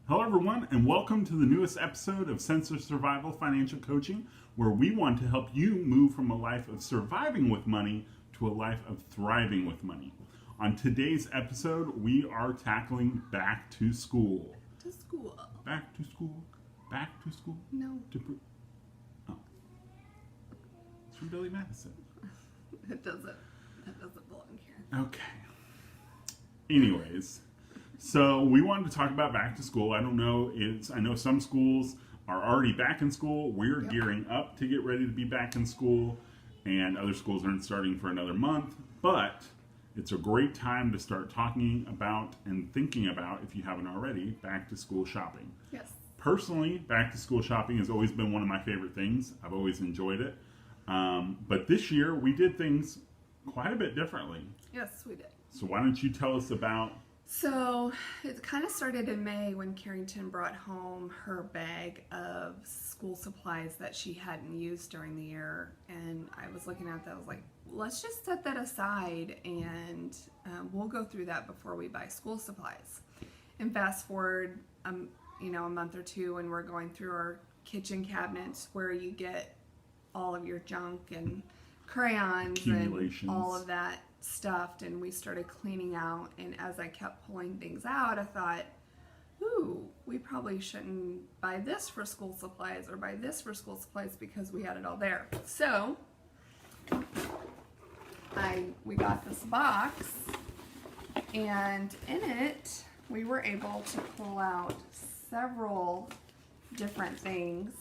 Hello, everyone, and welcome to the newest episode of Sense of Survival Financial Coaching, where we want to help you move from a life of surviving with money to a life of thriving with money. On today's episode, we are tackling back to school. To school. Back to school. Back to school. No. Oh. It's from Billy Madison. That doesn't belong here. Okay. Anyways, so we wanted to talk about back to school. I know some schools are already back in school. We're gearing up to get ready to be back in school, and other schools aren't starting for another month. But it's a great time to start talking about and thinking about, if you haven't already, back to school shopping. Yes. Personally, back to school shopping has always been one of my favorite things. I've always enjoyed it. But this year we did things quite a bit differently. Yes, we did. So why don't you tell us about... So it kind of started in May when Carrington brought home her bag of school supplies that she hadn't used during the year. And I was looking at that, I was like, let's just set that aside and we'll go through that before we buy school supplies. And fast forward, a month or two, and we're going through our kitchen cabinets where you get all of your junk and crayons and all of that stuffed, and we started cleaning out. And as I kept pulling things out, I thought, ooh, we probably shouldn't buy this for school supplies or buy this for school supplies because we had it all there. So we got this box, and in it we were able to pull out several different things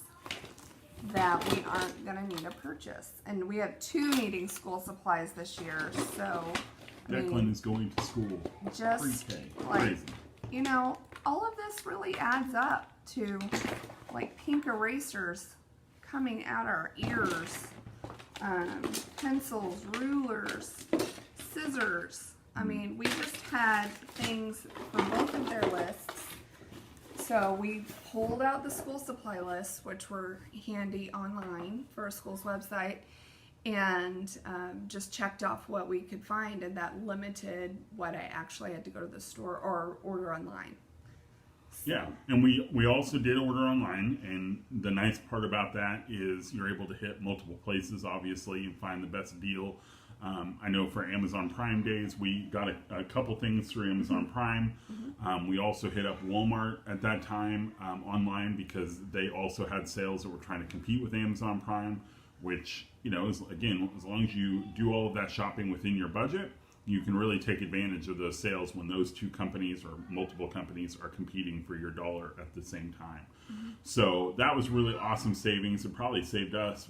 that we aren't going to need to purchase. And we have 2 needing school supplies this year, so Declan is going to school. Just Pre-K. like, Crazy. all of this really adds up to like pink erasers coming out our ears, pencils, rulers, scissors. I mean, we just had things for both of their lists. So we pulled out the school supply lists, which were handy online for a school's website, and just checked off what we could find, and that limited what I actually had to go to the store or order online. So. Yeah, and we also did order online, and the nice part about that is you're able to hit multiple places, obviously, and find the best deal. I know for Amazon Prime days, we got a couple things through Amazon Prime. We also hit up Walmart at that time online because they also had sales that were trying to compete with Amazon Prime, which, as long as you do all of that shopping within your budget, you can really take advantage of those sales when those 2 companies or multiple companies are competing for your dollar at the same time. So that was really awesome savings. It probably saved us,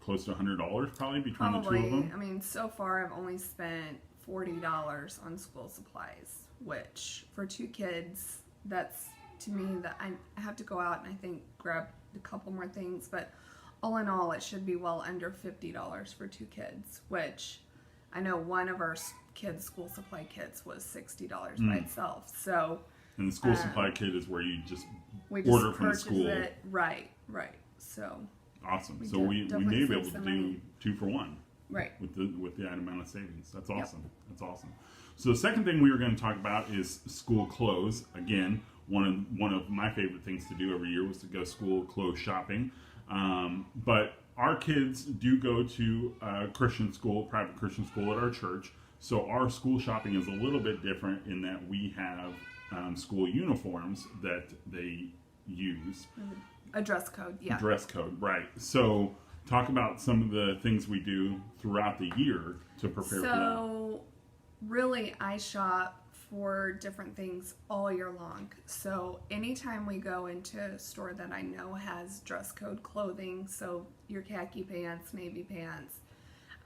close to $100 probably between the 2 of them? I mean, so far I've only spent $40 on school supplies, which for 2 kids, that's, to me, that I have to go out and I think grab a couple more things, but all in all, it should be well under $50 for 2 kids, which I know one of our kids' school supply kits was $60 by itself. So, and the school supply kit is where you just order from the school. It. Right. So awesome. So we may be able to do 2 for 1. Right. With the amount of savings. That's awesome. Yep. That's awesome. So the second thing we were going to talk about is school clothes. Again, one of my favorite things to do every year was to go school clothes shopping. But our kids do go to a Christian school, private Christian school at our church. So our school shopping is a little bit different in that we have school uniforms that they use. A dress code, yeah. Dress code, right. So talk about some of the things we do throughout the year to prepare for that. So really, I shop for different things all year long. So anytime we go into a store that I know has dress code clothing, so your khaki pants, navy pants,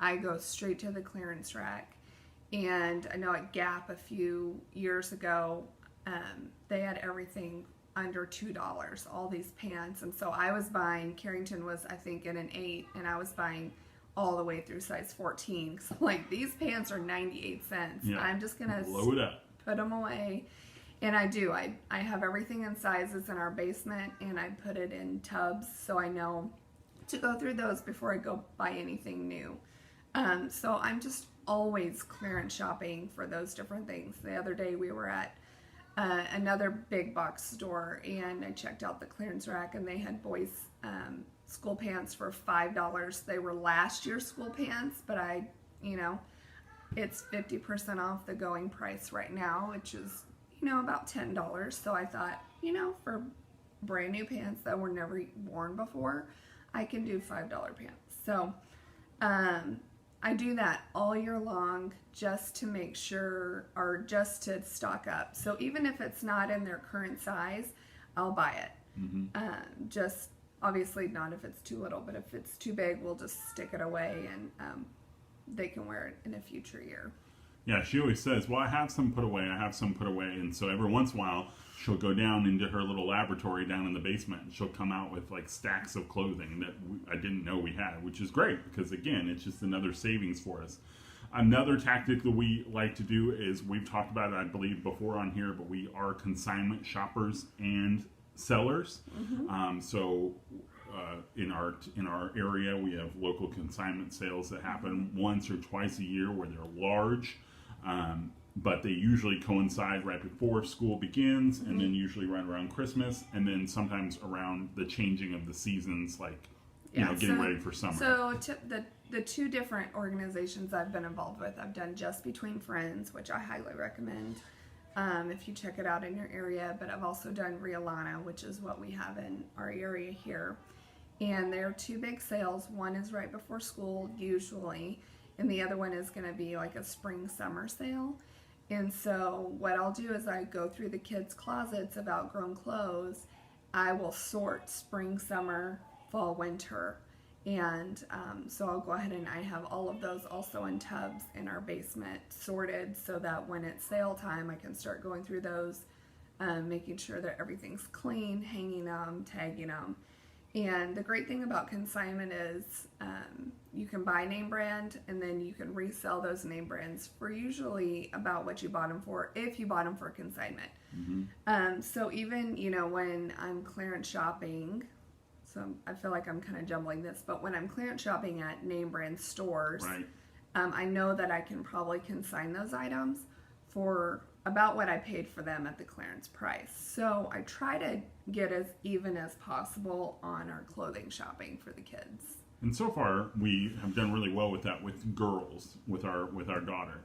I go straight to the clearance rack. And I know at Gap a few years ago, they had everything under $2, all these pants. And so I was buying, Carrington was, I think, in an 8, and I was buying all the way through size 14. So like, these pants are 98 cents. Yeah. I'm just going to blow it up, put them away. And I do. I have everything in sizes in our basement, and I put it in tubs so I know to go through those before I go buy anything new. So I'm just always clearance shopping for those different things. The other day we were at another big box store, and I checked out the clearance rack, and they had boys school pants for $5. They were last year's school pants, but it's 50% off the going price right now, which is about $10. So I thought, for brand new pants that were never worn before, I can do $5 pants. So I do that all year long just to make sure, or just to stock up. So even if it's not in their current size, I'll buy it. Just obviously not if it's too little, but if it's too big, we'll just stick it away, and they can wear it in a future year. Yeah, she always says, well, I have some put away, and so every once in a while, she'll go down into her little laboratory down in the basement, and she'll come out with like stacks of clothing that I didn't know we had, which is great, because again, it's just another savings for us. Another tactic that we like to do is, we've talked about it, I believe, before on here, but we are consignment shoppers and sellers. In our area, we have local consignment sales that happen once or twice a year, where they're large, but they usually coincide right before school begins, and then usually right around Christmas, and then sometimes around the changing of the seasons, like getting ready for summer. So the two different organizations I've been involved with, I've done Just Between Friends, which I highly recommend if you check it out in your area, but I've also done Rialana, which is what we have in our area here. And there are two big sales. One is right before school, usually, and the other one is going to be like a spring-summer sale. And so what I'll do is I go through the kids' closets of outgrown clothes. I will sort spring, summer, fall, winter. And so I'll go ahead and I have all of those also in tubs in our basement sorted, so that when it's sale time, I can start going through those, making sure that everything's clean, hanging them, tagging them. And the great thing about consignment is you can buy name brand, and then you can resell those name brands for usually about what you bought them for, if you bought them for consignment. So even, when I'm clearance shopping, so I feel like I'm kind of jumbling this, but when I'm clearance shopping at name brand stores, Right. I know that I can probably consign those items for about what I paid for them at the clearance price. So I try to get as even as possible on our clothing shopping for the kids. And so far, we have done really well with that with girls, with our daughter.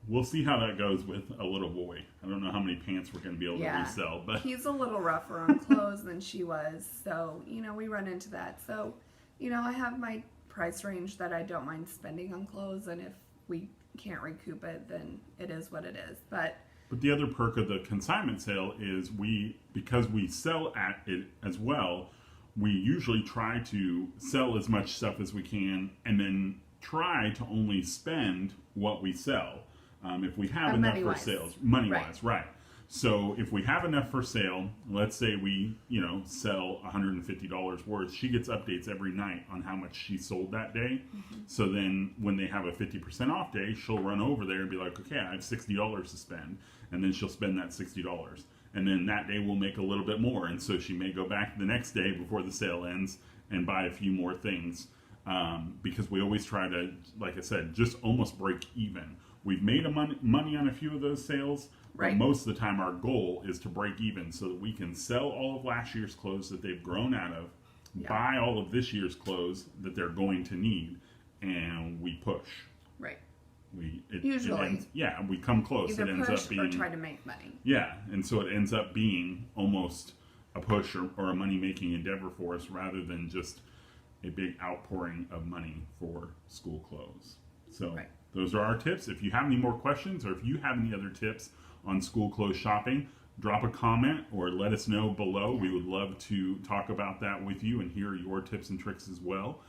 We'll see how that goes with a little boy. I don't know how many pants we're going to be able to resell, but he's a little rougher on clothes than she was. So, we run into that. So, I have my price range that I don't mind spending on clothes, and if we can't recoup it, then it is what it is. But the other perk of the consignment sale is because we sell at it as well, we usually try to sell as much stuff as we can, and then try to only spend what we sell. If we have enough for sales, money-wise, right. So if we have enough for sale, let's say we, sell $150 worth, she gets updates every night on how much she sold that day. So then when they have a 50% off day, she'll run over there and be like, okay, I have $60 to spend. And then she'll spend that $60. And then that day we'll make a little bit more. And so she may go back the next day before the sale ends and buy a few more things. Because we always try to, like I said, just almost break even. We've made money on a few of those sales, but most of the time our goal is to break even so that we can sell all of last year's clothes that they've grown out of, buy all of this year's clothes that they're going to need, and we push. Right. Usually. We come close. Either it ends push up being, or try to make money. Yeah, and so it ends up being almost a push or a money-making endeavor for us, rather than just a big outpouring of money for school clothes. So those are our tips. If you have any more questions, or if you have any other tips on school clothes shopping, drop a comment or let us know below. We would love to talk about that with you and hear your tips and tricks as well.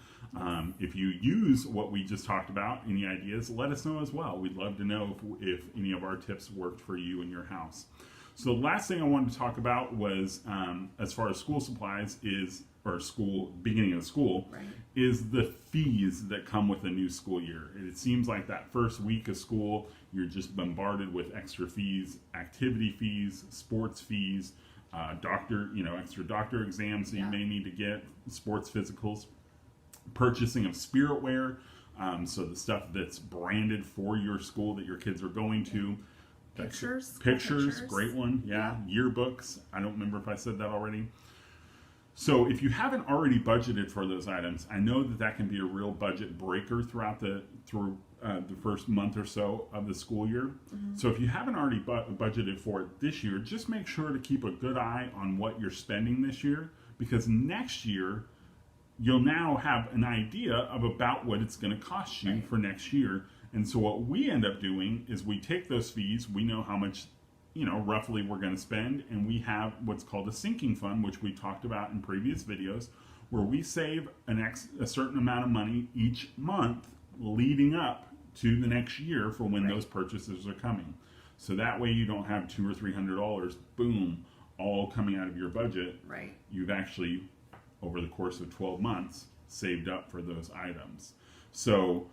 If you use what we just talked about, any ideas, let us know as well. We'd love to know if any of our tips worked for you in your house. So the last thing I wanted to talk about was, as far as school supplies beginning of school, is the fees that come with a new school year. It seems like that first week of school, you're just bombarded with extra fees, activity fees, sports fees, extra doctor exams that you may need to get, sports physicals, purchasing of spirit wear, so the stuff that's branded for your school that your kids are going to. Pictures. Great one. Yeah. Yearbooks. I don't remember if I said that already. So if you haven't already budgeted for those items, I know that can be a real budget breaker throughout the first month or so of the school year. So if you haven't already budgeted for it this year, just make sure to keep a good eye on what you're spending this year, because next year you'll now have an idea of about what it's going to cost you for next year. And so what we end up doing is we take those fees, we know how much, roughly we're going to spend, and we have what's called a sinking fund, which we talked about in previous videos, where we save a certain amount of money each month leading up to the next year for when those purchases are coming. So that way you don't have $200 or $300, boom, all coming out of your budget. Right. You've actually, over the course of 12 months, saved up for those items. So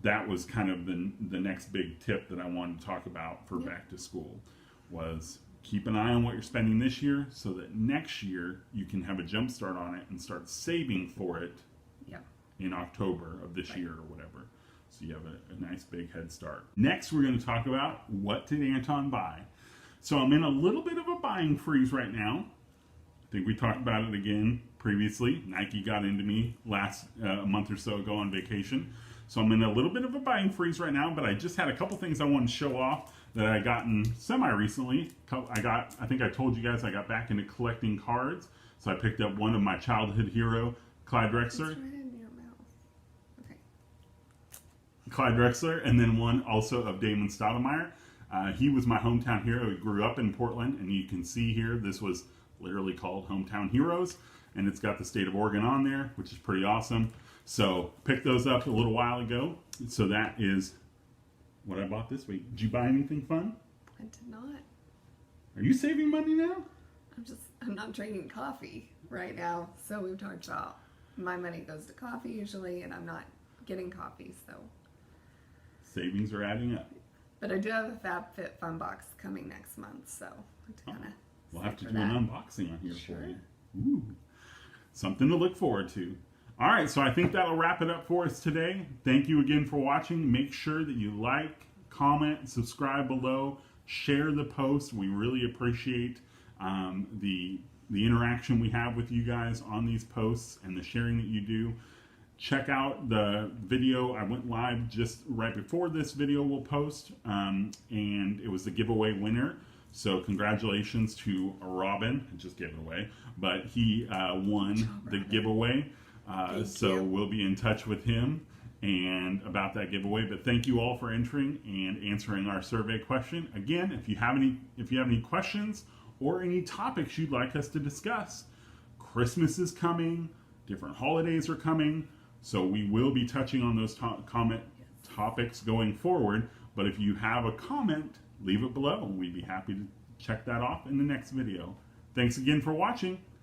that was kind of the next big tip that I wanted to talk about for back to school, was keep an eye on what you're spending this year so that next year you can have a jump start on it and start saving for it in October of this year or whatever. So you have a nice big head start. Next, we're going to talk about what did Anton buy. So I'm in a little bit of a buying freeze right now. I think we talked about it again previously. Nike got into me a month or so ago on vacation. So I'm in a little bit of a buying freeze right now, but I just had a couple things I wanted to show off that I gotten semi-recently. I think I told you guys I got back into collecting cards. So I picked up one of my childhood hero, Clyde Drexler. It's right in your mouth. Okay. Clyde Drexler, and then one also of Damon Stoudemire. He was my hometown hero. He grew up in Portland, and you can see here, this was literally called Hometown Heroes, and it's got the state of Oregon on there, which is pretty awesome. So picked those up a little while ago. So that is what I bought this week. Did you buy anything fun? I did not. Are you saving money now? I'm not drinking coffee right now. So we've talked about my money goes to coffee usually, and I'm not getting coffee, so. Savings are adding up. But I do have a FabFitFun box coming next month, so we'll have to do an unboxing on here for you. Ooh, something to look forward to. All right, so I think that'll wrap it up for us today. Thank you again for watching. Make sure that you like, comment, subscribe below, share the post. We really appreciate the interaction we have with you guys on these posts and the sharing that you do. Check out the video. I went live just right before this video will post, and it was the giveaway winner. So congratulations to Robin. I just gave it away, but he won the giveaway. So we'll be in touch with him and about that giveaway. But thank you all for entering and answering our survey question. Again, if you have any questions or any topics you'd like us to discuss, Christmas is coming, different holidays are coming, so we will be touching on those topics going forward. But if you have a comment, leave it below, and we'd be happy to check that off in the next video. Thanks again for watching.